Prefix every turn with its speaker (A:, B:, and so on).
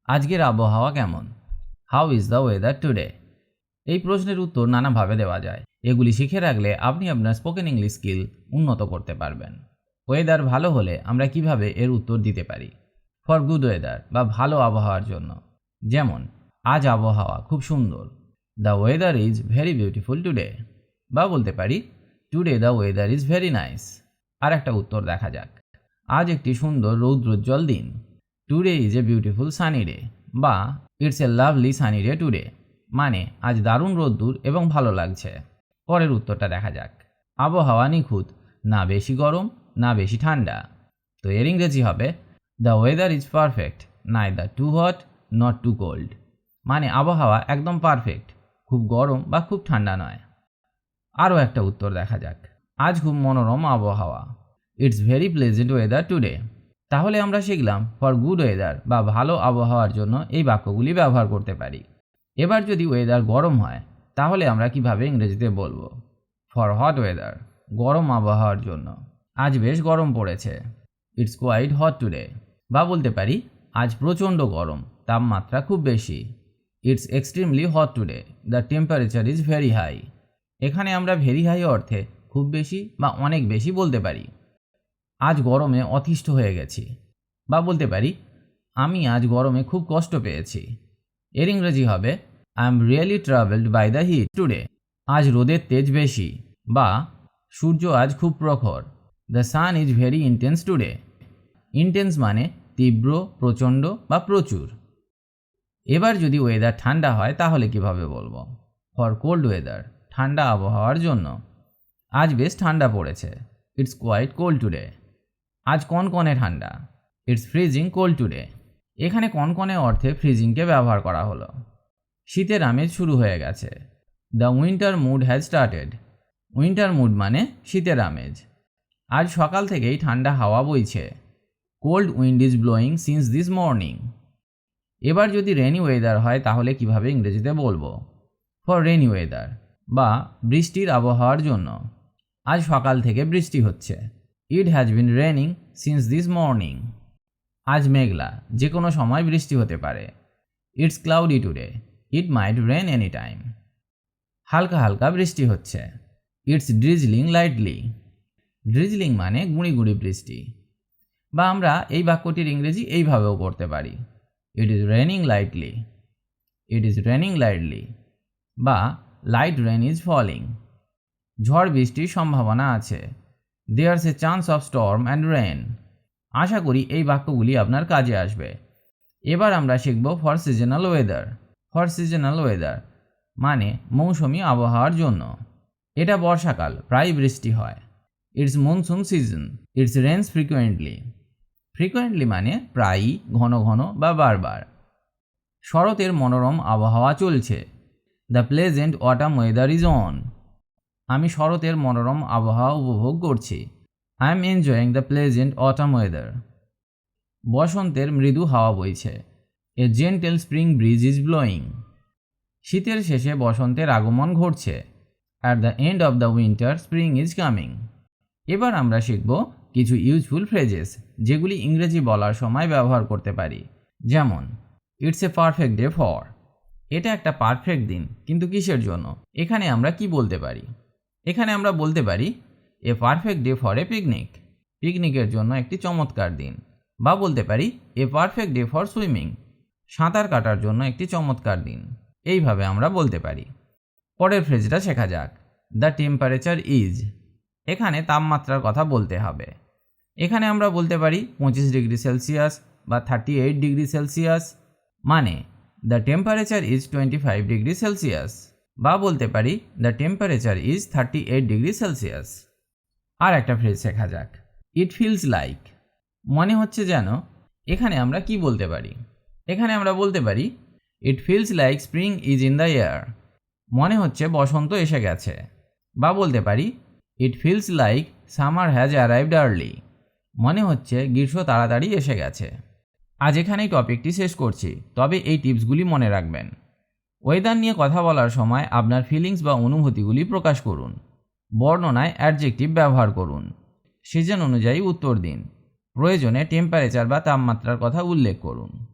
A: আজকের আবহাওয়া কেমন? How is the weather today? এই প্রশ্নের উত্তর নানাভাবে দেওয়া যায়। এগুলি শিখে রাখলে আপনি আপনার স্পোকেন ইংলিশ স্কিল উন্নত করতে পারবেন। ওয়েদার ভালো হলে আমরা কিভাবে এর উত্তর দিতে পারি? ফর গুড ওয়েদার বা ভালো আবহাওয়ার জন্য। যেমন, আজ আবহাওয়া খুব সুন্দর। The weather is very beautiful today. বা বলতে পারি, today the weather is very nice. আর একটা উত্তর দেখা যাক। আজ একটি সুন্দর রৌদ্রোজ্জ্বল দিন। Today is a beautiful sunny day. বা it's a lovely sunny day today, মানে আজ দারুণ রোদ্দুর এবং ভালো লাগছে। পরের উত্তরটা দেখা যাক। আবহাওয়া নিখুঁত, না বেশি গরম না বেশি ঠান্ডা। তো এর ইংরেজি হবে the weather is perfect, neither too hot not too cold. মানে আবহাওয়া একদম পারফেক্ট, খুব গরম বা খুব ঠান্ডা নয়। আরও একটা উত্তর দেখা যাক। আজ খুব মনোরম আবহাওয়া। It's very pleasant weather today. তাহলে আমরা শিখলাম ফর গুড ওয়েদার বা ভালো আবহাওয়ার জন্য এই বাক্যগুলি ব্যবহার করতে পারি। এবার যদি ওয়েদার গরম হয় তাহলে আমরা কিভাবে ইংরেজিতে বলবো? ফর হট ওয়েদার, গরম আবহাওয়ার জন্য। আজ বেশ গরম পড়েছে। It's quite hot today. বা বলতে পারি, আজ প্রচণ্ড গরম, তাপমাত্রা খুব বেশি। It's extremely hot today, the temperature is very high. এখানে আমরা ভেরি হাই অর্থে খুব বেশি বা অনেক বেশি বলতে পারি। আজ গরমে অতিষ্ঠ হয়ে গেছি। বা বলতে পারি, আমি আজ গরমে খুব কষ্ট পেয়েছি। এর ইংরেজি হবে I am really troubled by the heat today. আজ রোদের তেজ বেশি। বা সূর্য আজ খুব প্রখর। The sun is very intense today. Intense মানে তীব্র, প্রচণ্ড বা প্রচুর। এবার যদি ওয়েদার ঠান্ডা হয় তাহলে কিভাবে বলবো? ফর কোল্ড ওয়েদার, ঠান্ডা আবহাওয়ার জন্য। আজ বেশ ঠান্ডা পড়েছে। It's quite cold today. আজ কনকনে ঠান্ডা। It's freezing cold today. এখানে কনকনে অর্থে ফ্রিজিংকে ব্যবহার করা হলো। শীতের আমেজ শুরু হয়ে গেছে। The winter mood has started. Winter mood মানে শীতের আমেজ। আজ সকাল থেকেই ঠান্ডা হাওয়া বইছে। Cold wind is blowing since this morning. এবার যদি রেনি ওয়েদার হয় তাহলে কিভাবে ইংরেজিতে বলবো? ফর রেনি ওয়েদার বা বৃষ্টির আবহাওয়ার জন্য। আজ সকাল থেকে বৃষ্টি হচ্ছে। It has been raining since this morning. আজ মেঘলা, যে কোনো সময় বৃষ্টি হতে পারে। It's cloudy today, it might rain any time. হালকা হালকা বৃষ্টি হচ্ছে। It's drizzling lightly. ড্রিজলিং মানে গুঁড়ি গুঁড়ি বৃষ্টি। বা আমরা এই বাক্যটির ইংরেজি এইভাবেও করতে পারি, it is raining lightly. It is raining lightly. বা লাইট রেন ইজ ফলিং। ঝড় বৃষ্টির সম্ভাবনা আছে। There's a chance of storm and rain. আশা করি এই বাক্যগুলি আপনার কাজে আসবে। এবার আমরা শিখব for seasonal weather. For seasonal weather মানে মৌসুমি আবহাওয়ার জন্য। এটা বর্ষাকাল, প্রায় বৃষ্টি হয়। It's monsoon season. It's rains frequently. Frequently মানে প্রায়ই, ঘন ঘন বা বারবার। শরতের মনোরম আবহাওয়া চলছে। The pleasant autumn weather is on. আমি শরতের মনোরম আবহাওয়া উপভোগ করছি। I am enjoying the pleasant autumn weather. বসন্তের মৃদু হাওয়া বইছে। A gentle spring breeze is blowing. শীতের শেষে বসন্তের আগমন ঘটছে। At the end of the winter spring is coming. এবার আমরা শিখব কিছু ইউজফুল ফ্রেজেস যেগুলি ইংরেজি বলার সময় ব্যবহার করতে পারি। যেমন, it's a perfect day for. এটা একটা পারফেক্ট দিন, কিন্তু কিসের জন্য? এখানে আমরা কি বলতে পারি? এখানে আমরা বলতে পারি এ perfect day for a picnic. পিকনিকের জন্য একটি চমৎকার দিন। বা বলতে পারি এ পারফেক্ট ডে ফর সুইমিং। সাঁতার কাটার জন্য একটি চমৎকার দিন। এইভাবে আমরা বলতে পারি। পরের ফ্রেজটা শেখা যাক। The temperature is. এখানে তাপমাত্রার কথা বলতে হবে। এখানে আমরা বলতে পারি 25 ডিগ্রি সেলসিয়াস বা 38 ডিগ্রি সেলসিয়াস। মানে the temperature is 25 degree Celsius. বা বলতে পারি the temperature is 38 degree Celsius. আর একটা ফ্রেজ শেখা যাক। It feels like. মনে হচ্ছে যেন। এখানে আমরা কি বলতে পারি? এখানে আমরা বলতে পারি ইট feels like spring is in the air. মনে হচ্ছে বসন্ত এসে গেছে। বা বলতে পারি ইট feels like summer has arrived early. মনে হচ্ছে গ্রীষ্ম তাড়াতাড়ি এসে গেছে। আজ এখানেই টপিকটি শেষ করছি, তবে এই টিপসগুলি মনে রাখবেন। ওয়েদার নিয়ে কথা বলার সময় আপনার ফিলিংস বা অনুভূতিগুলি প্রকাশ করুন। বর্ণনায় অ্যাডজেক্টিভ ব্যবহার করুন। সিজন অনুযায়ী উত্তর দিন। প্রয়োজনে টেম্পারেচার বা তাপমাত্রার কথা উল্লেখ করুন।